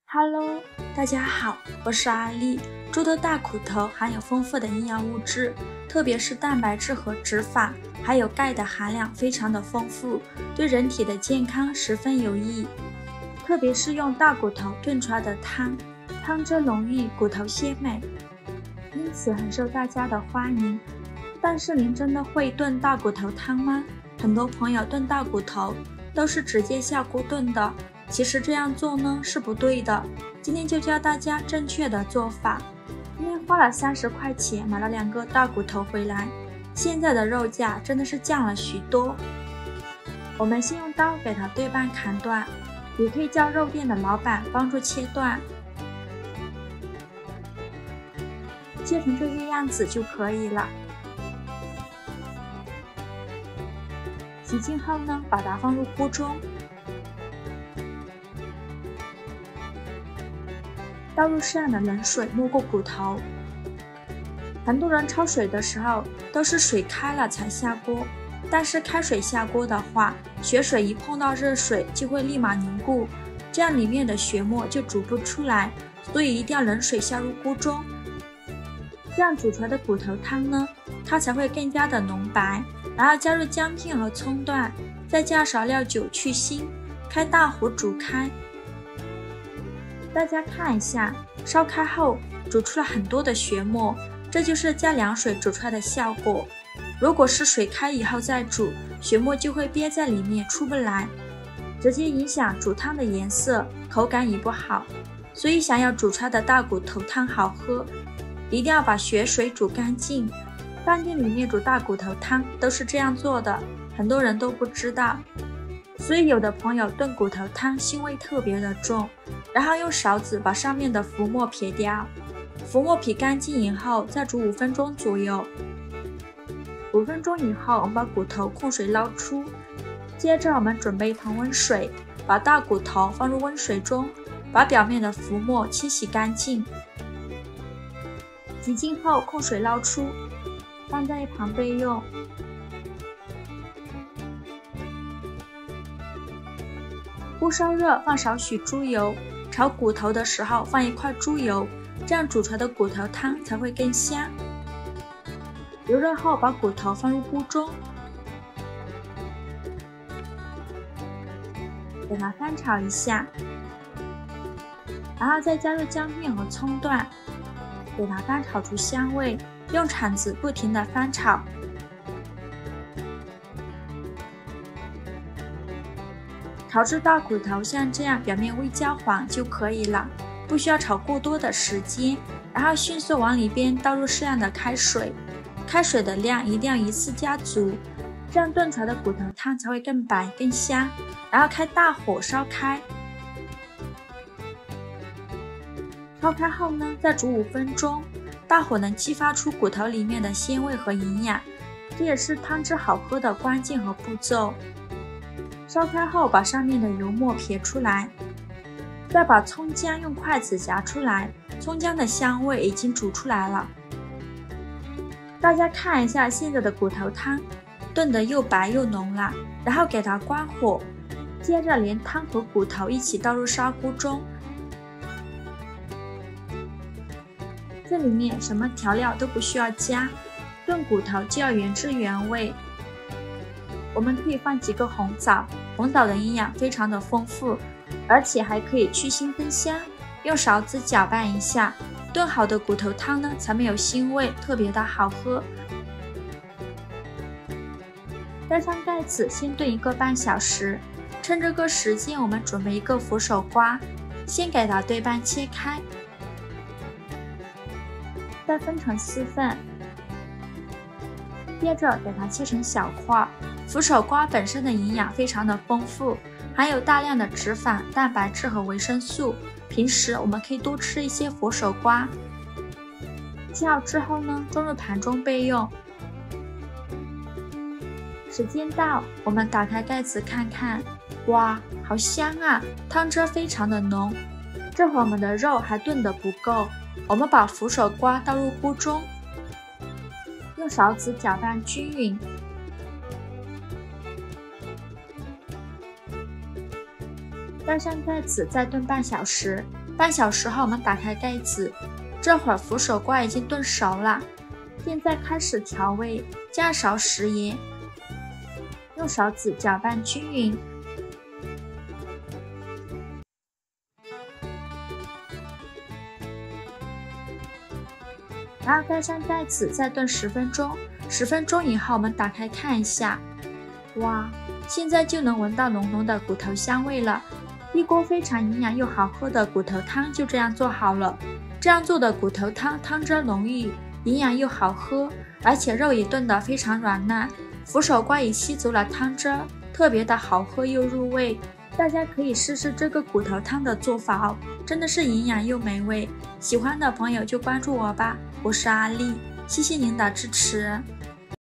Hello，大家好，我是阿丽。猪的大骨头含有丰富的营养物质，特别是蛋白质和脂肪，还有钙的含量非常的丰富，对人体的健康十分有益。特别是用大骨头炖出来的汤，汤汁浓郁，骨头鲜美，因此很受大家的欢迎。但是您真的会炖大骨头汤吗？很多朋友炖大骨头都是直接下锅炖的。其实这样做呢是不对的，今天就教大家正确的做法。今天花了30块钱买了2个大骨头回来，现在的肉价真的是降了许多。我们先用刀给它对半砍断，也可以叫肉店的老板帮助切断，切成这个样子就可以了。洗净后呢，把它放入锅中，倒入适量的冷水没过骨头。很多人焯水的时候都是水开了才下锅，但是开水下锅的话，血水一碰到热水就会立马凝固，这样里面的血沫就煮不出来，所以一定要冷水下入锅中，这样煮出来的骨头汤呢，它才会更加的浓白。然后加入姜片和葱段，再加少料酒去腥，开大火煮开。大家看一下，烧开后煮出了很多的血沫，这就是加凉水煮出来的效果。如果是水开以后再煮，血沫就会憋在里面出不来，直接影响煮汤的颜色，口感也不好。所以想要煮出来的大骨头汤好喝，一定要把血水煮干净。饭店里面煮大骨头汤都是这样做的，很多人都不知道。所以有的朋友炖骨头汤腥味特别的重，然后用勺子把上面的浮沫撇掉，浮沫撇干净以后再煮5分钟左右。5分钟以后，我们把骨头控水捞出，接着我们准备一盆温水，把大骨头放入温水中，把表面的浮沫清洗干净。洗净后控水捞出，放在一旁备用。锅烧热，放少许猪油，炒骨头的时候放1块猪油，这样煮出来的骨头汤才会更香。油热后，把骨头放入锅中，给它翻炒一下，然后再加入姜片和葱段，给它翻炒出香味，用铲子不停地翻炒。炒至大骨头像这样表面微焦黄就可以了，不需要炒过多的时间。然后迅速往里边倒入适量的开水，开水的量一定要一次加足，这样炖出来的骨头汤才会更白更香。然后开大火烧开，烧开后呢，再煮5分钟，大火能激发出骨头里面的鲜味和营养，这也是汤汁好喝的关键和步骤。烧开后，把上面的油沫撇出来，再把葱姜用筷子夹出来，葱姜的香味已经煮出来了。大家看一下现在的骨头汤炖得又白又浓了，然后给它关火，接着连汤和骨头一起倒入砂锅中。这里面什么调料都不需要加，炖骨头就要原汁原味。我们可以放几个红枣，红枣的营养非常的丰富，而且还可以去腥增香。用勺子搅拌一下，炖好的骨头汤呢才没有腥味，特别的好喝。盖上盖子，先炖1个半小时。趁这个时间，我们准备1个佛手瓜，先给它对半切开，再分成4份，接着给它切成小块。佛手瓜本身的营养非常的丰富，含有大量的脂肪、蛋白质和维生素，平时我们可以多吃一些佛手瓜。切好之后呢，装入盘中备用。时间到，我们打开盖子看看，哇，好香啊，汤汁非常的浓。这会儿我们的肉还炖得不够，我们把佛手瓜倒入锅中，用勺子搅拌均匀。盖上盖子，再炖半小时。半小时后，我们打开盖子，这会儿扶手瓜已经炖熟了。现在开始调味，加勺食盐，用勺子搅拌均匀。然后盖上盖子，再炖10分钟。10分钟以后，我们打开看一下，哇，现在就能闻到浓浓的骨头香味了。一锅非常营养又好喝的骨头汤就这样做好了。这样做的骨头汤，汤汁浓郁，营养又好喝，而且肉也炖得非常软烂，扶手瓜也吸足了汤汁，特别的好喝又入味。大家可以试试这个骨头汤的做法哦，真的是营养又美味。喜欢的朋友就关注我吧，我是阿丽，谢谢您的支持。